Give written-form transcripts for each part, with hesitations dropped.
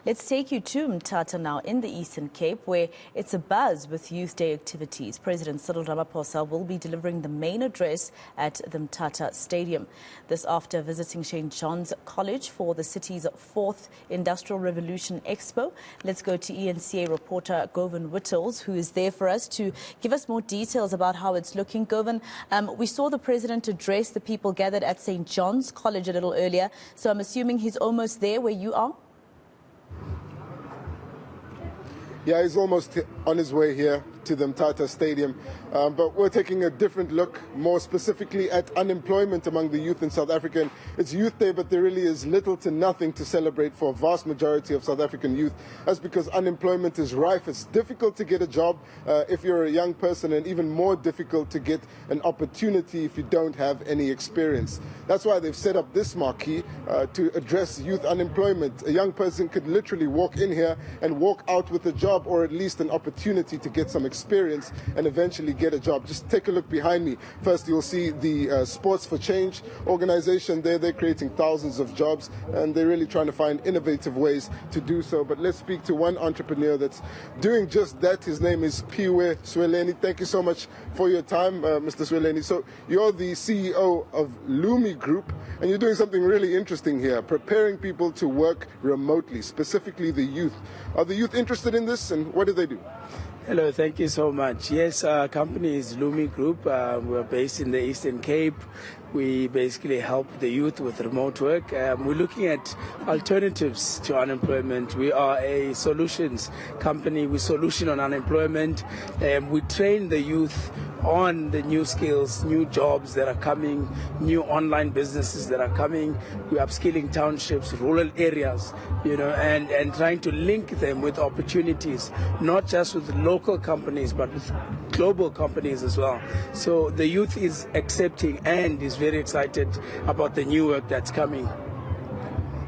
Let's take you to Mthatha now in the Eastern Cape, where it's a buzz with Youth Day activities. President Cyril Ramaphosa will be delivering the main address at the Mthatha Stadium. This after visiting St. John's College for the city's 4th Industrial Revolution Expo. Let's go to eNCA reporter Govan Whittles, who is there for us to give us more details about how it's looking. Govan, we saw the president address the people gathered at St. John's College a little earlier, so I'm assuming he's almost there where you are? Yeah, he's almost on his way here to the Mthatha Stadium. But we're taking a different look, more specifically at unemployment among the youth in South Africa. And it's Youth Day, but there really is little to nothing to celebrate for a vast majority of South African youth. That's because unemployment is rife. It's difficult to get a job if you're a young person, and even more difficult to get an opportunity if you don't have any experience. That's why they've set up this marquee to address youth unemployment. A young person could literally walk in here and walk out with a job, or at least an opportunity to get some experience and eventually get a job. Just take a look behind me. First, you'll see the Sports for Change organization there. They're creating thousands of jobs, and they're really trying to find innovative ways to do so. But let's speak to one entrepreneur that's doing just that. His name is Piwe Sweleni. Thank you so much for your time, Mr. Sweleni. So you're the CEO of Lumi Group, and you're doing something really interesting here, preparing people to work remotely, specifically the youth. Are the youth interested in this, and what do they do? Hello, thank you so much. Yes, our company is Lumi Group. We're based in the Eastern Cape. We basically help the youth with remote work. We're looking at alternatives to unemployment. We are a solutions company. We solution on unemployment. We train the youth on the new skills, new jobs that are coming, new online businesses that are coming. We're upskilling townships, rural areas, and trying to link them with opportunities, not just with local companies, but with global companies as well. So the youth is accepting and is very excited about the new work that's coming.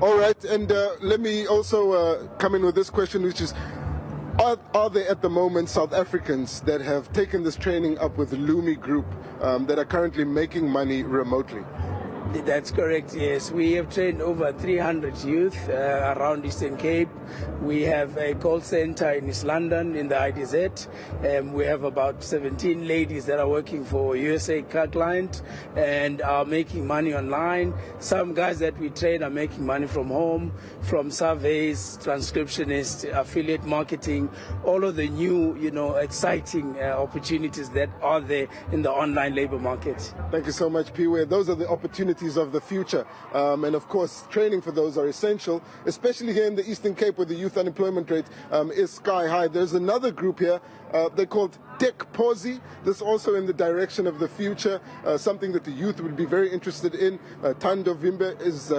All right, and let me also come in with this question, which is, are there at the moment South Africans that have taken this training up with the Lumi Group that are currently making money remotely? That's correct, yes. We have trained over 300 youth around Eastern Cape. We have a call center in East London in the IDZ. We have about 17 ladies that are working for USA car client and are making money online. Some guys that we train are making money from home, from surveys, transcriptionists, affiliate marketing, all of the new, exciting opportunities that are there in the online labor market. Thank you so much, Piwe. Those are the opportunities of the future, and of course training for those are essential, especially here in the Eastern Cape where the youth unemployment rate is sky high. There's another group here, they're called Tech Posi. This also in the direction of the future, something that the youth would be very interested in. Tando Vimbe is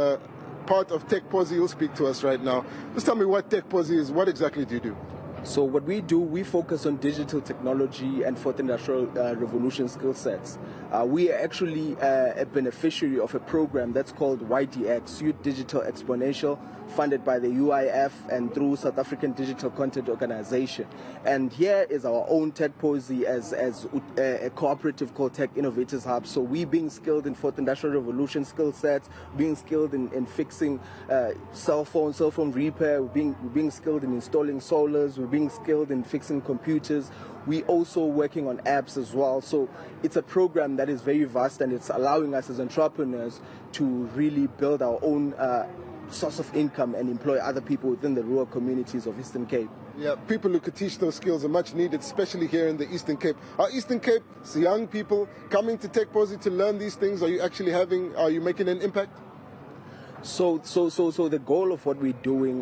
part of Tech Posi. He'll speak to us right now. Just tell me what Tech Posi is. What exactly do you do? So what we do, we focus on digital technology and 4th Industrial Revolution skill sets. We are actually a beneficiary of a program that's called YDX, Youth Digital Exponential, funded by the UIF and through South African Digital Content Organization. And here is our own Tech Posi as a cooperative called Tech Innovators Hub. So we being skilled in 4th Industrial Revolution skill sets, being skilled in fixing cell phone repair, we're being skilled in installing solars, we're being skilled in fixing computers. We also working on apps as well. So it's a program that is very vast, and it's allowing us as entrepreneurs to really build our own source of income and employ other people within the rural communities of Eastern Cape. Yeah, people who could teach those skills are much needed, especially here in the Eastern Cape. Are Eastern Cape's young people coming to Tech Posi to learn these things? Are you making an impact? So the goal of what we're doing,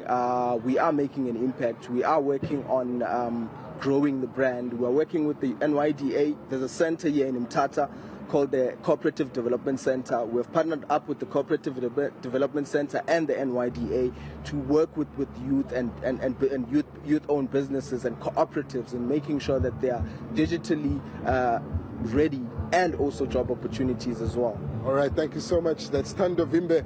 we are making an impact. We are working on growing the brand. We are working with the NYDA. There's a center here in Mthatha called the Cooperative Development Center. We've partnered up with the Cooperative Development Center and the NYDA to work with youth and youth-owned businesses and cooperatives, and making sure that they are digitally ready, and also job opportunities as well. All right, thank you so much. That's Thando Vimbe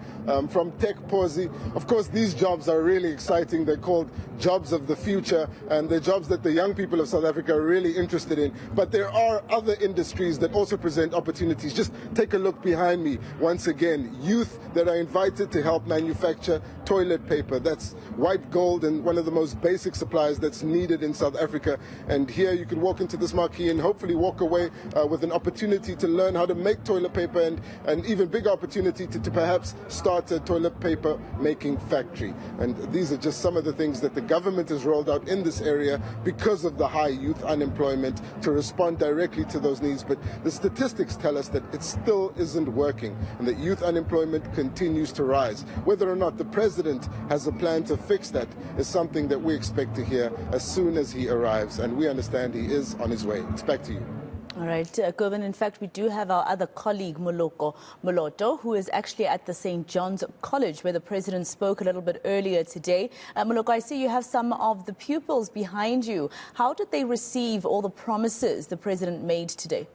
from Tech Posi. Of course, these jobs are really exciting. They're called jobs of the future, and they're jobs that the young people of South Africa are really interested in. But there are other industries that also present opportunities. Just take a look behind me. Once again, youth that are invited to help manufacture toilet paper. That's white gold and one of the most basic supplies that's needed in South Africa. And here you can walk into this marquee and hopefully walk away with an opportunity to learn how to make toilet paper, and an even bigger opportunity to perhaps start a toilet paper making factory. And these are just some of the things that the government has rolled out in this area because of the high youth unemployment, to respond directly to those needs. But the statistics tell us that it still isn't working, and that youth unemployment continues to rise. Whether or not the president has a plan to fix that is something that we expect to hear as soon as he arrives, and we understand he is on his way. It's back to you. All right, Govan, in fact, we do have our other colleague, Moloto, who is actually at the St. John's College, where the president spoke a little bit earlier today. Moloko, I see you have some of the pupils behind you. How did they receive all the promises the president made today?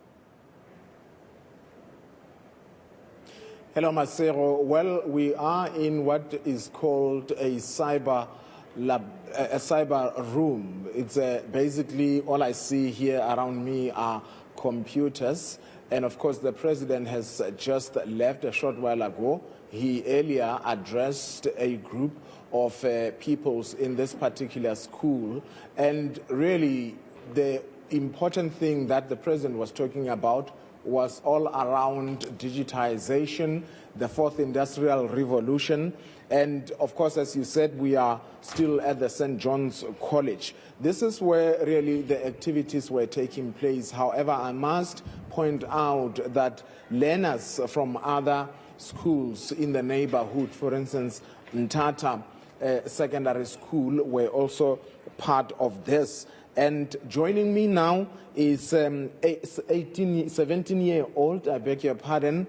Hello, Masero. Well, we are in what is called a cyber lab, a cyber room. It's basically all I see here around me are computers, and of course the president has just left a short while ago. He earlier addressed a group of pupils in this particular school, and really the important thing that the president was talking about was all around digitization, the fourth industrial revolution. And of course, as you said, we are still at the St. John's College. This is where really the activities were taking place. However, I must point out that learners from other schools in the neighborhood, for instance, Mthatha Secondary School, were also part of this. And joining me now is 17-year-old, I beg your pardon,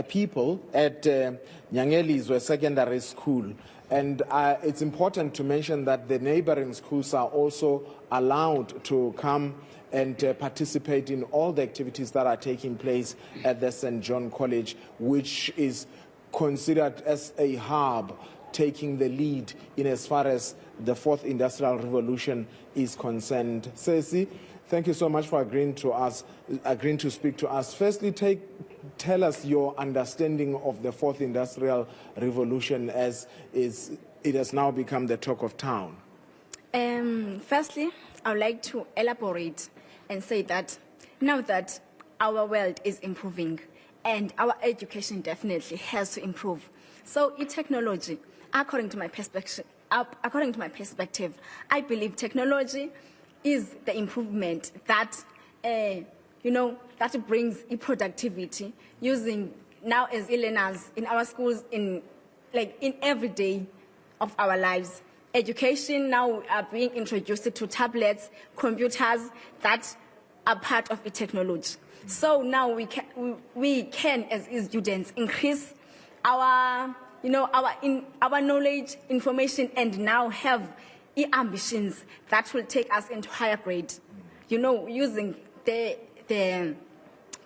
people at Nyangelizwe Secondary School. And it's important to mention that the neighboring schools are also allowed to come and participate in all the activities that are taking place at the St. John College, which is considered as a hub taking the lead in as far as the fourth industrial revolution is concerned. Ceci, thank you so much for agreeing to speak to us. Firstly, tell us your understanding of the fourth industrial revolution, as it has now become the talk of town. Firstly, I would like to elaborate and say that now that our world is improving and our education definitely has to improve, so technology, according to my perspective, I believe technology is the improvement that, that brings productivity using now as e-learners in our schools in every day of our lives. Education now are being introduced to tablets, computers that are part of the technology. So now we can as students increase our our knowledge, information, and now have ambitions that will take us into higher grade. Using the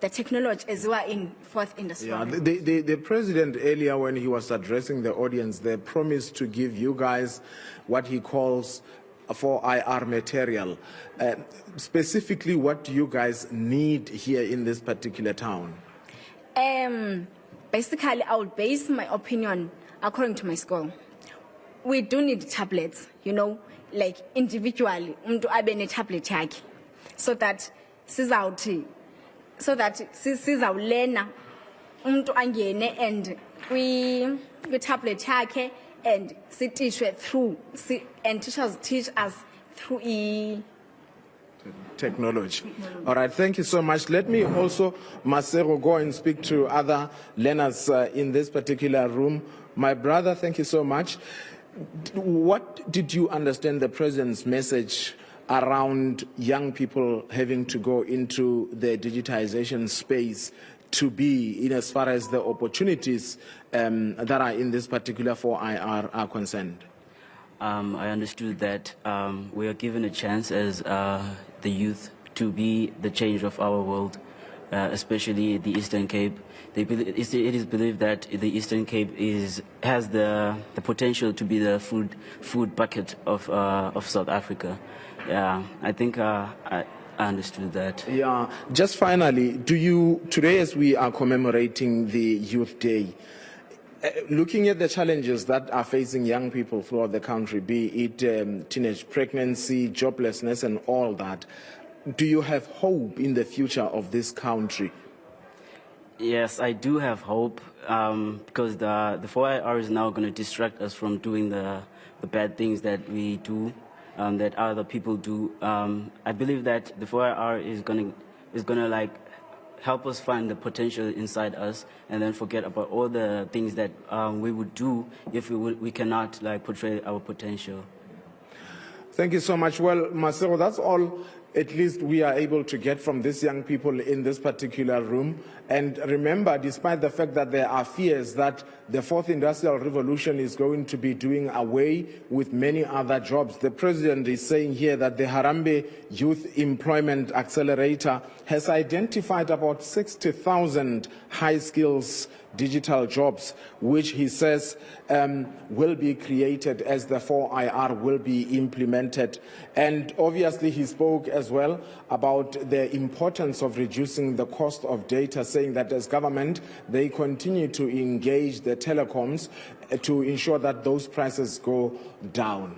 technology as well in fourth industry. Yeah, the president earlier, when he was addressing the audience, they promised to give you guys what he calls for IR material. Specifically, what do you guys need here in this particular town? Basically, I would base my opinion according to my school. We do need tablets, like individually, a tablet yakhe, so that sizawulearn umuntu angene and kwi-tablet yakhe and sitishwe through and teachers teach us through technology. All right, thank you so much. Let me also, Masero, go and speak to other learners in this particular room. My brother, thank you so much. What did you understand the president's message around young people having to go into the digitization space to be in as far as the opportunities that are in this particular 4IR are concerned? I understood that we are given a chance as the youth to be the change of our world. especially the Eastern Cape. It is believed that the Eastern Cape has the potential to be the food bucket of South Africa. Yeah, I think I understood that. Yeah. Just finally, today as we are commemorating the Youth Day, looking at the challenges that are facing young people throughout the country, be it teenage pregnancy, joblessness, and all that, do you have hope in the future of this country? Yes, I do have hope because the 4IR is now going to distract us from doing the bad things that we do, that other people do. I believe that the 4IR is going to like help us find the potential inside us, and then forget about all the things that we would do if we cannot like portray our potential. Thank you so much. Well, Masero, that's all at least we are able to get from these young people in this particular room. And remember, despite the fact that there are fears that the fourth industrial revolution is going to be doing away with many other jobs, the president is saying here that the Harambee Youth Employment Accelerator has identified about 60,000 high skills digital jobs, which he says will be created as the 4IR will be implemented. And obviously he spoke as well about the importance of reducing the cost of data, saying that as government, they continue to engage the telecoms to ensure that those prices go down.